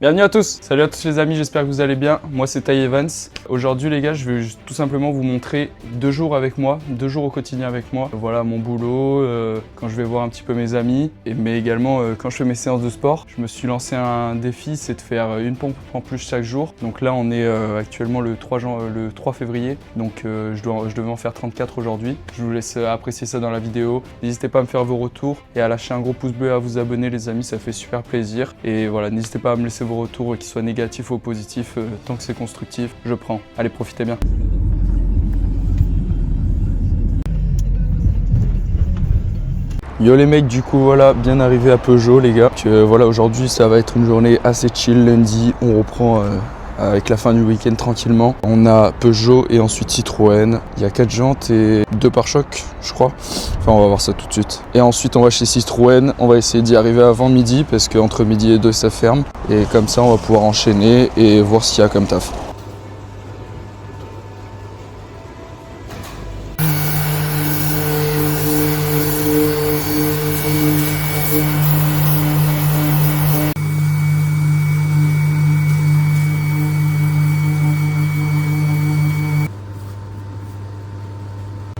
Bienvenue à tous. Salut à tous les amis, j'espère que vous allez bien. Moi c'est Ty Evans. Aujourd'hui les gars, je vais tout simplement vous montrer 2 jours avec moi, 2 jours au quotidien avec moi. Voilà mon boulot, quand je vais voir un petit peu mes amis, mais également quand je fais mes séances de sport. Je me suis lancé un défi, c'est de faire une pompe en plus chaque jour. Donc là on est actuellement le 3 février, donc je devais en faire 34 aujourd'hui. Je vous laisse apprécier ça dans la vidéo. N'hésitez pas à me faire vos retours et à lâcher un gros pouce bleu et à vous abonner les amis, ça fait super plaisir. Et voilà, n'hésitez pas à me laisser vos retours, qu'ils soient négatifs ou positifs, tant que c'est constructif, je prends. Allez, profitez bien. Yo les mecs, du coup voilà, bien arrivé à Peugeot les gars. Voilà, aujourd'hui ça va être une journée assez chill. Lundi, on reprend avec la fin du week-end tranquillement. On a Peugeot et ensuite Citroën. Il y a 4 jantes et 2 pare-chocs, je crois. Enfin, on va voir ça tout de suite. Et ensuite, on va chez Citroën. On va essayer d'y arriver avant midi parce qu'entre midi et 2, ça ferme. Et comme ça, on va pouvoir enchaîner et voir ce qu'il y a comme taf.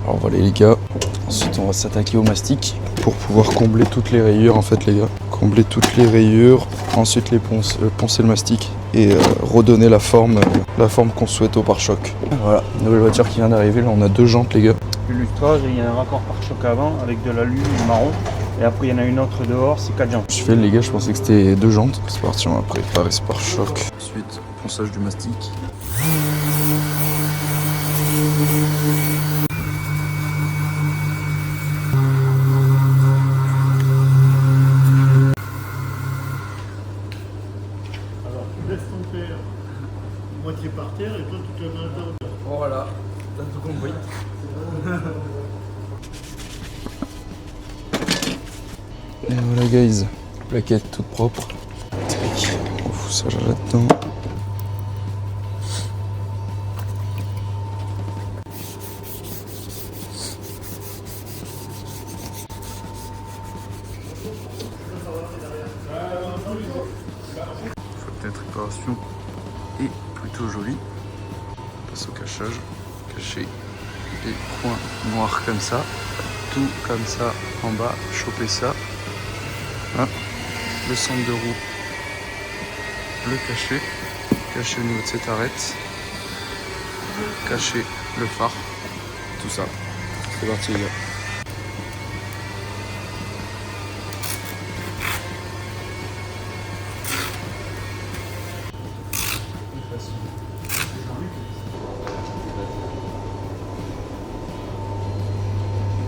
Alors voilà les gars, ensuite on va s'attaquer au mastic pour pouvoir combler toutes les rayures en fait les gars. Combler toutes les rayures, ensuite les poncer le mastic et redonner la forme qu'on souhaite au pare-choc. Voilà, nouvelle voiture qui vient d'arriver, là on a 2 jantes les gars. Le lustrage, il y a un raccord pare-choc avant avec de l'alu marron et après il y en a une autre dehors, c'est 4 jantes. Je fais les gars, je pensais que c'était 2 jantes. C'est parti, on va préparer ce pare-choc. Ensuite, ponçage du mastic. Moitié par terre et toi tu te mets à l'intérieur. Voilà, t'as tout compris. Et voilà guys, plaquette toute propre. Tac, on fout ça là-dedans. Cette réparation est plutôt jolie. On passe au cachage. Cacher les coins noirs comme ça. Tout comme ça en bas. Choper ça. Hop. Le centre de roue. Le cacher. Cacher au niveau de cette arête. Cacher le phare. Tout ça. C'est parti les gars.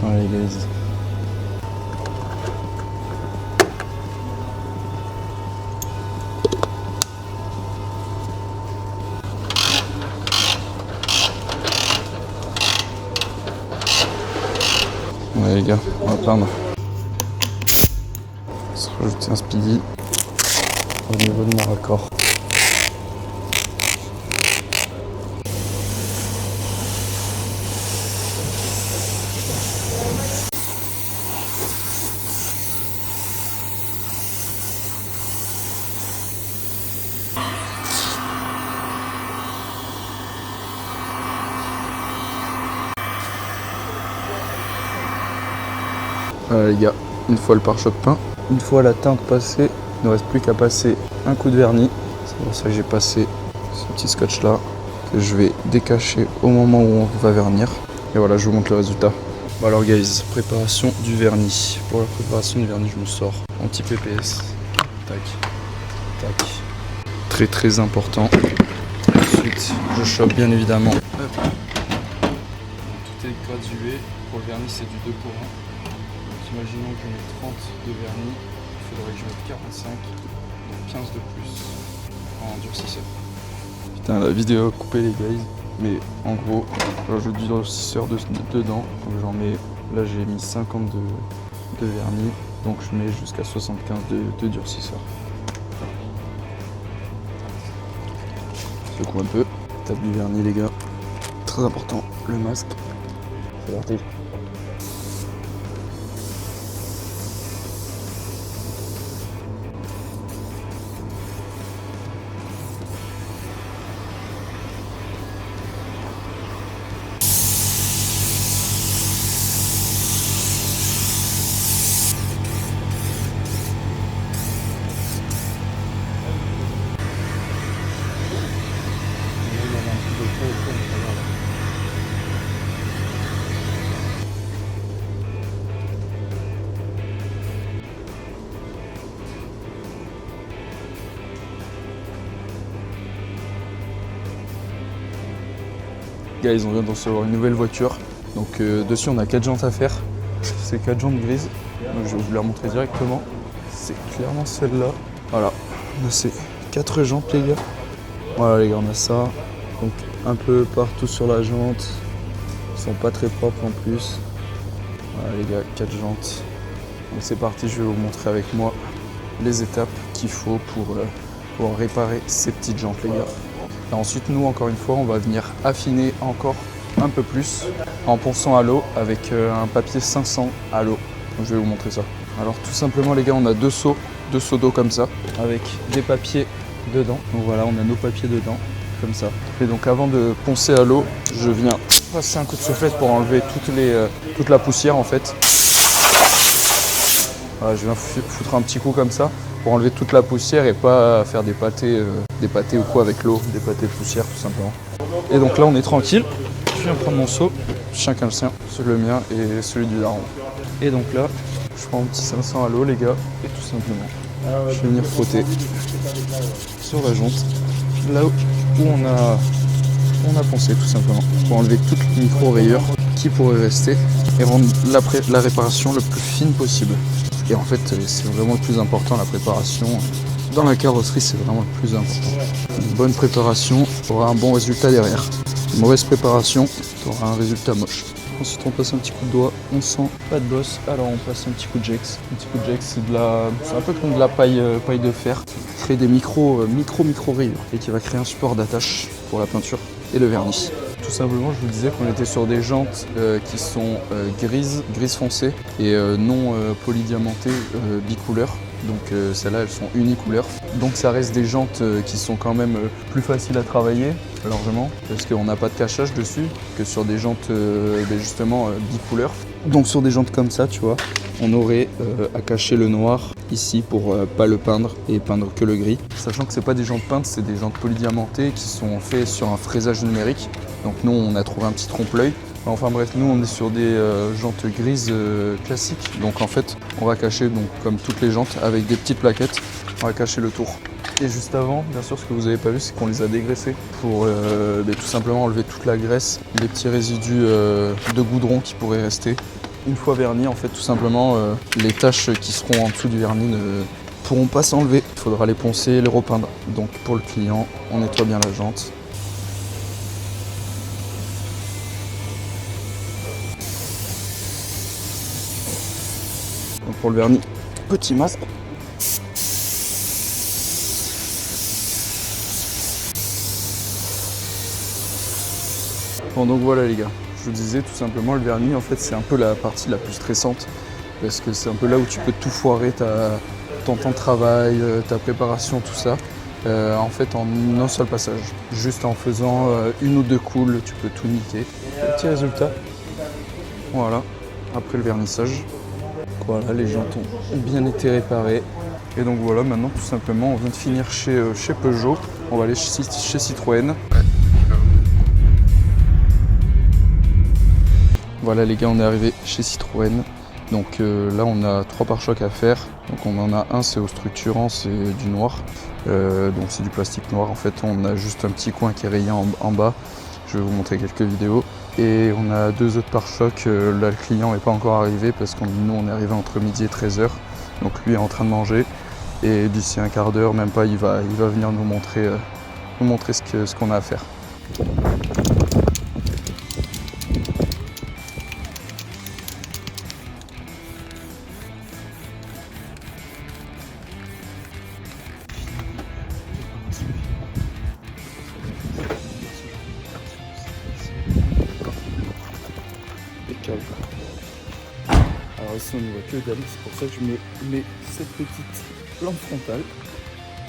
Allez guys. Ouais les gars, on va peindre. On va se rajouter un speedy au niveau de mon raccord. Voilà les gars, une fois le pare-choc peint, une fois la teinte passée, il ne reste plus qu'à passer un coup de vernis. C'est pour ça que j'ai passé ce petit scotch là que je vais décacher au moment où on va vernir. Et voilà, je vous montre le résultat. Bon alors guys, préparation du vernis. Pour la préparation du vernis, je me sors anti-PPS. Tac, tac. Très très important. Ensuite, je chope bien évidemment. Hop. Tout est gradué. Pour le vernis, c'est du 2 pour 1. Imaginons que je mette 30 de vernis, il faudrait que je mette 45, donc 15 de plus en durcisseur. Putain, la vidéo a coupé les guys, mais en gros, j'ajoute du durcisseur dedans, donc j'en mets, là j'ai mis 50 de vernis, donc je mets jusqu'à 75 de durcisseur. Secoue un peu, table du vernis les gars, très important, le masque, c'est parti. Guys, on vient de recevoir une nouvelle voiture. Donc dessus on a 4 jantes à faire. C'est 4 jantes grises. Donc je vais vous la montrer directement. C'est clairement celle-là. Voilà, on a ces 4 jantes les gars. Voilà les gars, on a ça. Donc un peu partout sur la jante. Ils sont pas très propres en plus. Voilà les gars, 4 jantes. Donc c'est parti, je vais vous montrer avec moi les étapes qu'il faut pour réparer ces petites jantes les gars. Et ensuite nous encore une fois on va venir affiner encore un peu plus en ponçant à l'eau avec un papier 500 à l'eau. Donc je vais vous montrer ça. Alors tout simplement les gars, on a deux seaux d'eau comme ça avec des papiers dedans. Donc voilà, on a nos papiers dedans comme ça. Et donc avant de poncer à l'eau, je viens passer un coup de soufflette pour enlever toute la poussière en fait. Voilà, je viens foutre un petit coup comme ça pour enlever toute la poussière et pas faire des pâtés ou quoi avec l'eau, des pâtés de poussière tout simplement. Et donc là on est tranquille. Je viens prendre mon seau, chacun le sien, celui le mien et celui du daron. Et donc là, je prends un petit 500 à l'eau les gars, et tout simplement, je vais venir frotter sur la jante, là où on a poncé tout simplement, pour enlever toutes les micro-rayures qui pourraient rester et rendre la réparation le plus fine possible. Et en fait, c'est vraiment le plus important, la préparation. Dans la carrosserie, c'est vraiment le plus important. Une bonne préparation aura un bon résultat derrière. Une mauvaise préparation, tu auras un résultat moche. Ensuite, on passe un petit coup de doigt, on sent pas de bosse, alors on passe un petit coup de Jex. Un petit coup de Jex, c'est un peu comme de la paille de fer qui crée des micro rayures et qui va créer un support d'attache pour la peinture et le vernis. Tout simplement, je vous disais qu'on était sur des jantes qui sont grise foncée et non polydiamantées bicouleur. Donc celles-là, elles sont unicouleurs. Donc ça reste des jantes qui sont quand même plus faciles à travailler, largement, parce qu'on n'a pas de cachage dessus, que sur des jantes justement bicouleurs. Donc sur des jantes comme ça, tu vois, on aurait à cacher le noir ici pour pas le peindre et peindre que le gris. Sachant que c'est pas des jantes peintes, c'est des jantes polydiamantées qui sont faites sur un fraisage numérique. Donc nous, on a trouvé un petit trompe-l'œil. Enfin bref, nous on est sur des jantes grises classiques. Donc en fait, on va cacher, donc, comme toutes les jantes, avec des petites plaquettes, on va cacher le tour. Et juste avant, bien sûr, ce que vous n'avez pas vu, c'est qu'on les a dégraissés pour tout simplement enlever toute la graisse, les petits résidus de goudron qui pourraient rester. Une fois vernis, en fait, tout simplement, les taches qui seront en dessous du vernis ne pourront pas s'enlever. Il faudra les poncer et les repeindre. Donc pour le client, on nettoie bien la jante. Donc pour le vernis, petit masque. Bon donc voilà les gars, je vous disais tout simplement le vernis en fait c'est un peu la partie la plus stressante parce que c'est un peu là où tu peux tout foirer, ton temps de travail, ta préparation, tout ça. En fait en un seul passage, juste en faisant une ou deux coules, tu peux tout niquer. Petit résultat, voilà, après le vernissage. Voilà, les jantes ont bien été réparées. Et donc voilà, maintenant tout simplement, on vient de finir chez Peugeot. On va aller chez Citroën. Voilà les gars, on est arrivé chez Citroën. Donc là, on a 3 pare-chocs à faire. Donc on en a un, c'est au structurant, c'est du noir. Donc c'est du plastique noir. En fait, on a juste un petit coin qui est rayé en bas. Je vais vous montrer quelques vidéos. Et on a 2 autres pare-chocs, là le client n'est pas encore arrivé parce que nous on est arrivé entre midi et 13h. Donc lui est en train de manger et d'ici un quart d'heure, même pas, il va venir nous montrer ce qu'on a à faire. Alors ici on n'y voit que dalle, c'est pour ça que je me mets cette petite lampe frontale.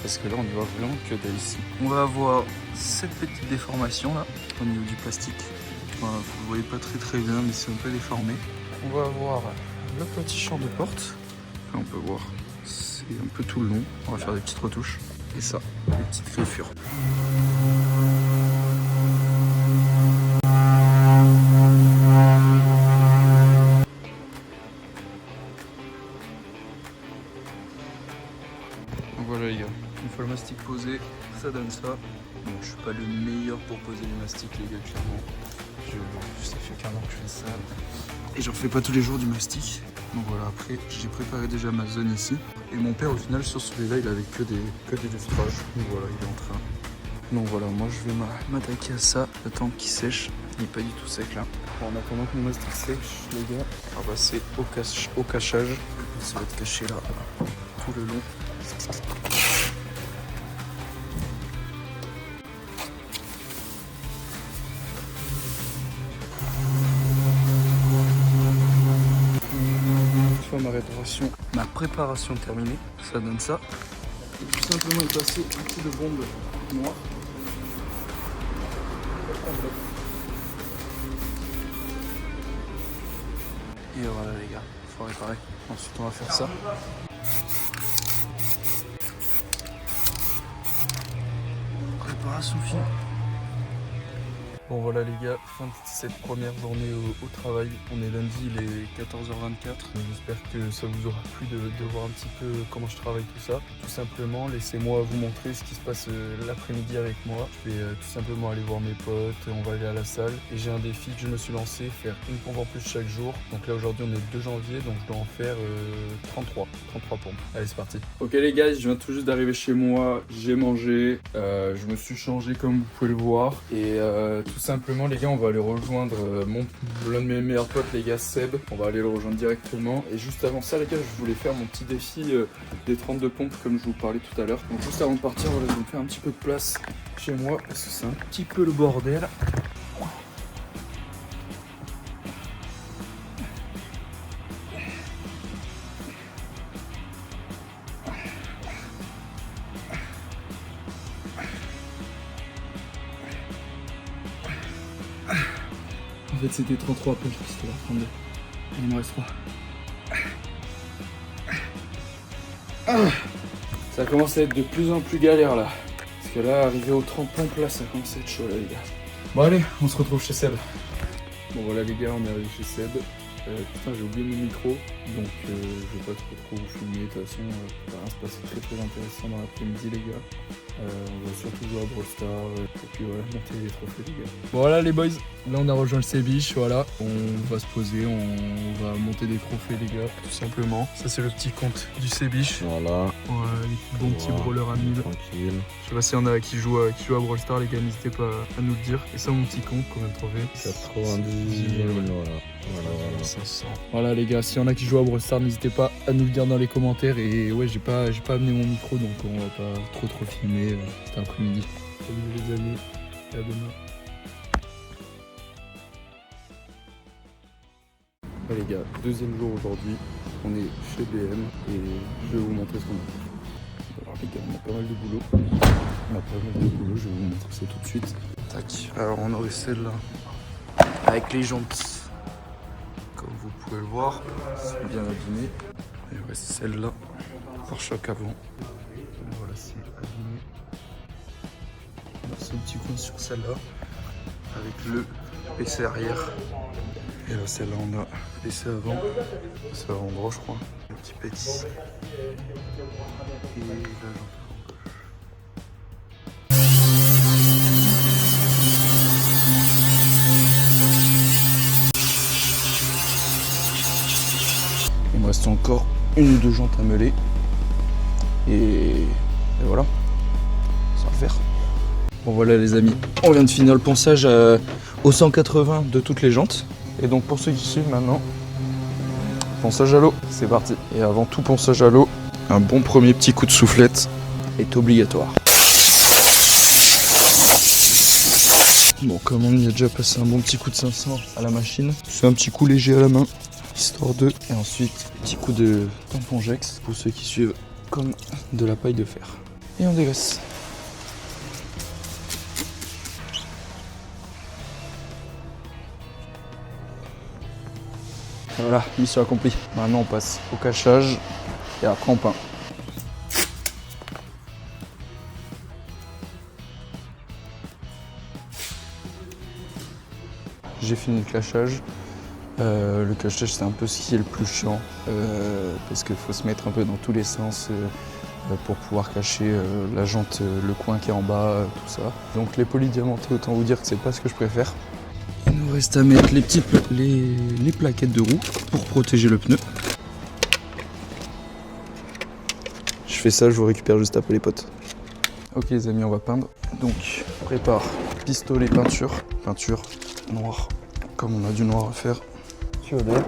Parce que là on n'y voit vraiment que dalle ici. On va avoir cette petite déformation là, au niveau du plastique. Voilà, vous ne voyez pas très bien mais c'est un peu déformé. On va avoir le petit champ de porte. Là on peut voir, c'est un peu tout le long. On va faire des petites retouches. Et ça, des petites griffures. Voilà les gars, une fois le mastic posé, ça donne ça. Donc je suis pas le meilleur pour poser les mastiques les gars, clairement. Ça fait qu'un an que je fais ça. Et j'en fais pas tous les jours du mastic. Donc voilà, après j'ai préparé déjà ma zone ici. Et mon père au final sur celui-là il avait que des lustrages. Donc voilà, il est en train. Donc voilà, moi je vais m'attaquer à ça, le temps qu'il sèche. Il n'est pas du tout sec là. Bon, en attendant que mon mastic sèche, les gars, on va passer au cachage. Ça va être caché là, tout le long. Ma préparation terminée, ça donne ça. Et tout simplement y passer un petit de bombe noire. Et voilà les gars, il faut réparer. Ensuite on va faire ça. Préparation finie. Bon voilà les gars, fin de cette première journée au travail. On est lundi, il est 14h24. J'espère que ça vous aura plu de voir un petit peu comment je travaille tout ça. Tout simplement, laissez-moi vous montrer ce qui se passe l'après-midi avec moi. Je vais tout simplement aller voir mes potes, on va aller à la salle. Et j'ai un défi que je me suis lancé, faire une pompe en plus chaque jour. Donc là aujourd'hui on est le 2 janvier, donc je dois en faire 33 pompes. Allez c'est parti. Ok les gars, je viens tout juste d'arriver chez moi, j'ai mangé, je me suis changé comme vous pouvez le voir. Et tout simplement les gars, on va aller rejoindre l'un de mes meilleurs potes les gars, Seb. On va aller le rejoindre directement. Et juste avant ça les gars, je voulais faire mon petit défi des 32 pompes comme je vous parlais tout à l'heure. Donc juste avant de partir, voilà, je vais me faire un petit peu de place chez moi parce que c'est un petit peu le bordel. En fait c'était 33, après je c'était 32. Il me reste 3. Ça commence à être de plus en plus galère là. Parce que là, arrivé aux 30 pompes là, ça commence à être chaud là les gars. Bon allez, on se retrouve chez Seb. Bon voilà les gars, on est arrivé chez Seb. Putain j'ai oublié mon micro, donc je vais pas trop vous filmer. De toute façon, ça va rien se passer très intéressant dans l'après-midi les gars. On va surtout jouer à Brawl Stars et puis voilà, monter les trophées les gars. Voilà les boys, là on a rejoint le Sébiche, voilà. On va se poser, on va monter des trophées les gars, tout simplement. Ça c'est le petit compte du Sébiche. Voilà. Les bons petits brawlers à 1000. Tranquille. Je sais pas s'il y en a qui jouent à Brawl Stars les gars, n'hésitez pas à nous le dire. Et ça mon petit compte, combien de trophées? 90 000, voilà. Voilà, 500. Voilà les gars, s'il y en a qui jouent à Brawl Stars, n'hésitez pas à nous le dire dans les commentaires. Et ouais, j'ai pas amené mon micro, donc on va pas trop filmer cet après-midi. Salut les amis, et à demain. Ouais les gars, deuxième jour aujourd'hui, on est chez BM et je vais vous montrer ce qu'on a fait. Alors les gars, on a pas mal de boulot. Je vais vous montrer ça tout de suite. Tac, alors on aurait celle-là avec les jantes. Comme vous pouvez le voir, c'est bien abîmé. Et ouais, c'est celle-là, pare-choc avant. Voilà, c'est abîmé. On a ce petit coin sur celle-là, avec le PC arrière. Et là, celle-là, on a PC avant. C'est avant droit, je crois. Un petit petit. Et la jambe. Il me reste encore une ou deux jantes à meuler. Et voilà, ça va le faire. Bon voilà les amis, on vient de finir le ponçage au 180 de toutes les jantes. Et donc pour ceux qui suivent maintenant, ponçage à l'eau, c'est parti. Et avant tout ponçage à l'eau, un bon premier petit coup de soufflette est obligatoire. Bon, comme on y a déjà passé un bon petit coup de 500 à la machine, c'est un petit coup léger à la main. Histoire de, et ensuite petit coup de tampongex pour ceux qui suivent, comme de la paille de fer. Et on dégraisse. Voilà, mission accomplie. Maintenant on passe au cachage et après on peint. J'ai fini le cachage. Le cachage c'est un peu ce qui est le plus chiant parce qu'il faut se mettre un peu dans tous les sens pour pouvoir cacher la jante, le coin qui est en bas, tout ça. Donc les polis diamantés, autant vous dire que c'est pas ce que je préfère. Il nous reste à mettre les plaquettes de roue pour protéger le pneu. Je fais ça, je vous récupère juste après les potes. Ok les amis, on va peindre. Donc prépare pistolet peinture noire, comme on a du noir à faire. Tu vas bien.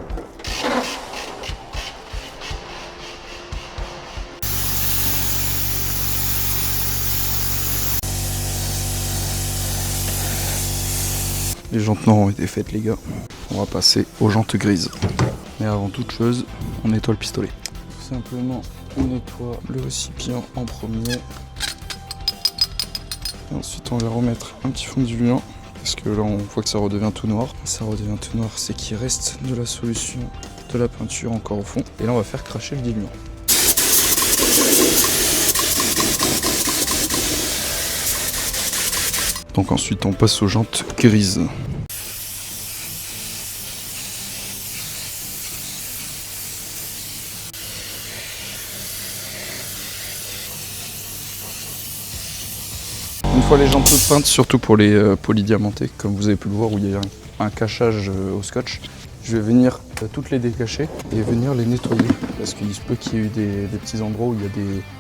Les jantes noires ont été faites les gars. On va passer aux jantes grises. Mais avant toute chose, on nettoie le pistolet. Tout simplement, on nettoie le récipient en premier. Et ensuite on va remettre un petit fond de diluant. Parce que là on voit que ça redevient tout noir. Ça redevient tout noir, c'est qu'il reste de la solution de la peinture encore au fond. Et là on va faire cracher le diluant. Donc ensuite on passe aux jantes grises. Une fois les jantes toutes peintes, surtout pour les polydiamantés, comme vous avez pu le voir où il y a un cachage au scotch, je vais venir toutes les décacher et venir les nettoyer. Parce qu'il se peut qu'il y ait eu des petits endroits où il y a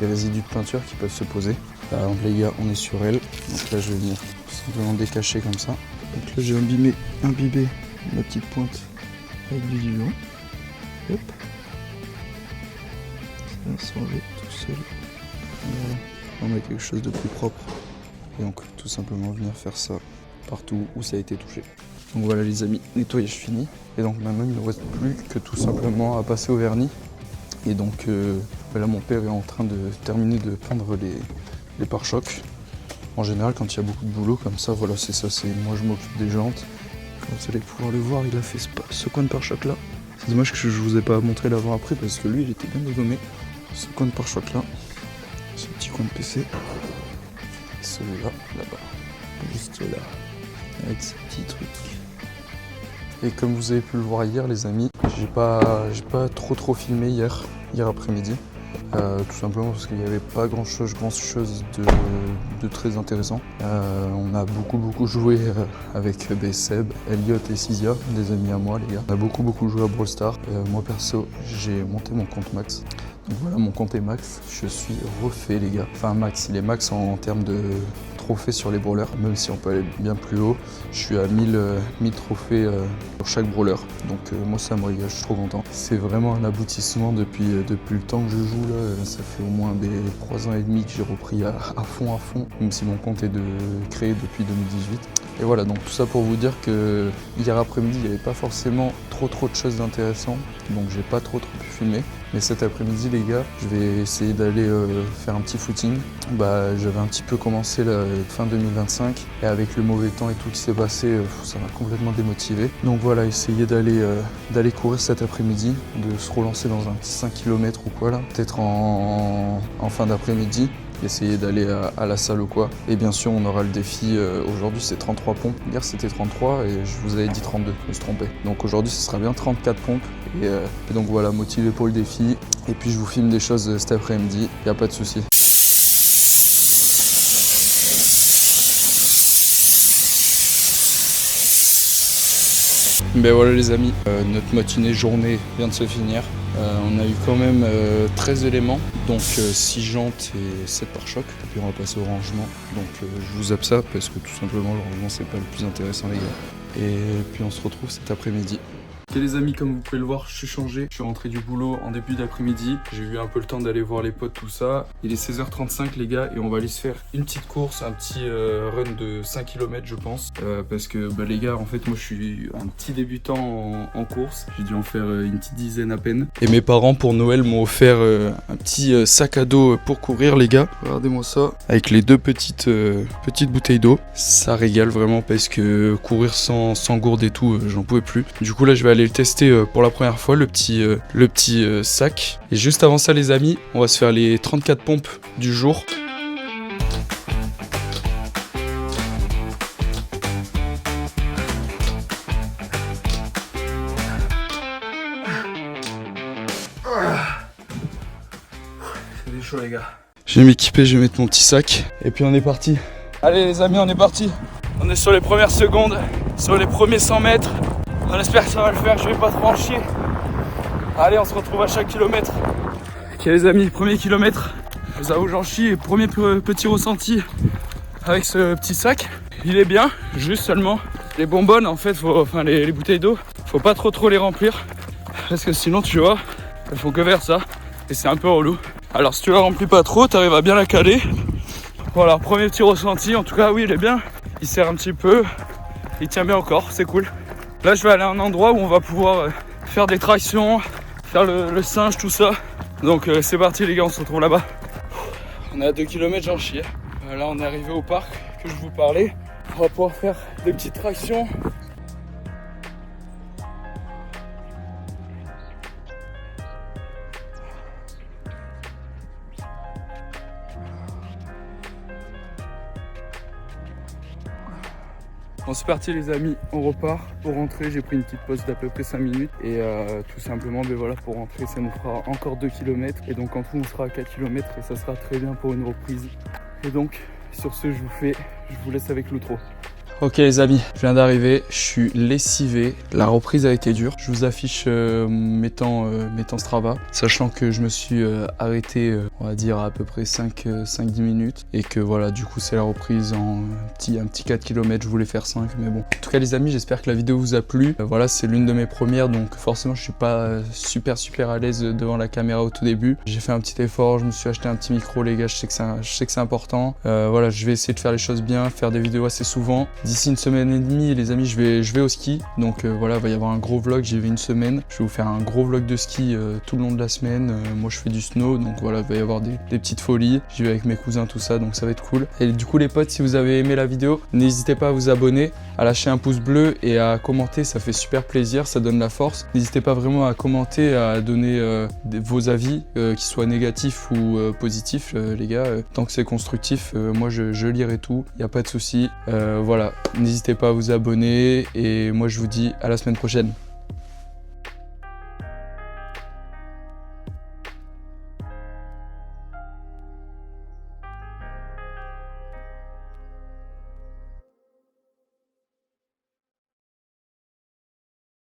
des résidus de peinture qui peuvent se poser. Par exemple les gars, on est sur elle, donc là je vais venir simplement décacher comme ça. Donc là j'ai imbibé ma petite pointe avec du diluant. Hop. Ça va s'enlever tout seul. Voilà. On a quelque chose de plus propre. Et donc tout simplement venir faire ça partout où ça a été touché. Donc voilà les amis, nettoyage fini. Et donc maintenant il ne reste plus que tout simplement à passer au vernis. Et donc là mon père est en train de terminer de peindre les pare-chocs. En général quand il y a beaucoup de boulot comme ça, voilà c'est ça, c'est moi je m'occupe des jantes. Comme vous allez pouvoir le voir, il a fait ce coin de pare-choc là. C'est dommage que je vous ai pas montré l'avant-après parce que lui il était bien dégommé. Ce coin de pare-choc là, ce petit coin de PC. Et celui-là, là-bas, juste là, avec ces petits trucs. Et comme vous avez pu le voir hier les amis, j'ai pas trop filmé hier après-midi. Tout simplement parce qu'il n'y avait pas grand chose de très intéressant. On a beaucoup joué avec Seb, Elliot et Sizia, des amis à moi les gars. On a beaucoup joué à Brawl Stars. Moi perso, j'ai monté mon compte max. Donc voilà, mon compte est max, je suis refait les gars. Enfin max, il est max en termes de trophées sur les brawlers, même si on peut aller bien plus haut. Je suis à 1000 trophées sur chaque brawler. Donc moi ça me régale, je suis trop content. C'est vraiment un aboutissement depuis le temps que je joue là. Ça fait au moins des 3 ans et demi que j'ai repris à fond, même si mon compte est créé depuis 2018. Et voilà, donc tout ça pour vous dire que hier après-midi, il n'y avait pas forcément trop de choses d'intéressantes. Donc j'ai pas trop pu filmer. Mais cet après-midi les gars, je vais essayer d'aller faire un petit footing. J'avais un petit peu commencé la fin 2025 et avec le mauvais temps et tout qui s'est passé, ça m'a complètement démotivé. Donc voilà, essayer d'aller courir cet après-midi, de se relancer dans un petit 5 km ou quoi là, peut-être en fin d'après-midi. Essayer d'aller à la salle ou quoi. Et bien sûr on aura le défi, aujourd'hui c'est 33 pompes, hier c'était 33 et je vous avais dit 32, je me suis trompé. Donc aujourd'hui ce sera bien 34 pompes et donc voilà, motivé pour le défi. Et puis je vous filme des choses cet après-midi, y a pas de souci. Ben voilà les amis, notre matinée journée vient de se finir. On a eu quand même 13 éléments, donc 6 jantes et 7 pare-chocs. Et puis on va passer au rangement. Donc je vous zappe ça parce que tout simplement le rangement c'est pas le plus intéressant les gars. Et puis on se retrouve cet après-midi. Ok les amis, comme vous pouvez le voir, je suis changé. Je suis rentré du boulot en début d'après-midi. J'ai eu un peu le temps d'aller voir les potes, tout ça. Il est 16h35 les gars et on va aller se faire une petite course, un petit run de 5 km je pense. Parce que les gars, en fait moi je suis un petit débutant en course. J'ai dû en faire une petite dizaine à peine. Et mes parents pour Noël m'ont offert un petit sac à dos pour courir les gars. Regardez-moi ça. Avec les deux petites bouteilles d'eau. Ça régale vraiment parce que courir sans gourde et tout, j'en pouvais plus. Du coup là je vais aller le tester pour la première fois, le petit sac. Et juste avant ça les amis, on va se faire les 34 pompes du jour. C'est chaud les gars. Je vais m'équiper, je vais mettre mon petit sac. Et puis on est parti. Allez les amis, on est parti. On est sur les premières secondes. sur les premiers 100 mètres. On espère que ça va le faire, je vais pas trop en chier. Allez, on se retrouve à chaque kilomètre. Ok les amis, premier kilomètre. Je vous avoue, j'en chie. Premier petit ressenti avec ce petit sac. Il est bien, juste seulement les bonbonnes en fait, les bouteilles d'eau, faut pas trop les remplir. Parce que sinon tu vois, elles font que vers ça. Et c'est un peu relou. Alors si tu la remplis pas trop, t'arrives à bien la caler. Voilà, premier petit ressenti. En tout cas, oui, il est bien. Il serre un petit peu. Il tient bien encore, c'est cool. Là, je vais aller à un endroit où on va pouvoir faire des tractions, faire le singe, tout ça. Donc c'est parti les gars, on se retrouve là-bas. On est à 2 km, j'en chie. Là, on est arrivé au parc que je vous parlais. On va pouvoir faire des petites tractions. Bon c'est parti les amis, on repart. Pour rentrer j'ai pris une petite pause d'à peu près 5 minutes et tout simplement voilà, pour rentrer ça nous fera encore 2 km et donc en tout on sera à 4 km et ça sera très bien pour une reprise. Et donc sur ce je vous laisse avec l'outro. Ok les amis, je viens d'arriver, je suis lessivé, la reprise a été dure. Je vous affiche mes temps Strava, sachant que je me suis arrêté on va dire à peu près 5-10 minutes et que voilà du coup c'est la reprise en un petit 4 km, je voulais faire 5 mais bon. En tout cas les amis, j'espère que la vidéo vous a plu. Voilà, c'est l'une de mes premières donc forcément je suis pas super à l'aise devant la caméra au tout début. J'ai fait un petit effort, je me suis acheté un petit micro les gars, je sais que c'est important. Voilà, je vais essayer de faire les choses bien, faire des vidéos assez souvent. D'ici une semaine et demie les amis je vais au ski donc voilà il va y avoir un gros vlog, j'y vais une semaine, je vais vous faire un gros vlog de ski tout le long de la semaine. Moi je fais du snow donc voilà il va y avoir des petites folies, j'y vais avec mes cousins tout ça donc ça va être cool. Et du coup les potes, si vous avez aimé la vidéo n'hésitez pas à vous abonner, à lâcher un pouce bleu et à commenter, ça fait super plaisir, ça donne la force. N'hésitez pas vraiment à commenter, à donner vos avis qu'ils soient négatifs ou positifs les gars, tant que c'est constructif moi je lirai tout, il n'y a pas de souci. Voilà, n'hésitez pas à vous abonner et moi je vous dis à la semaine prochaine.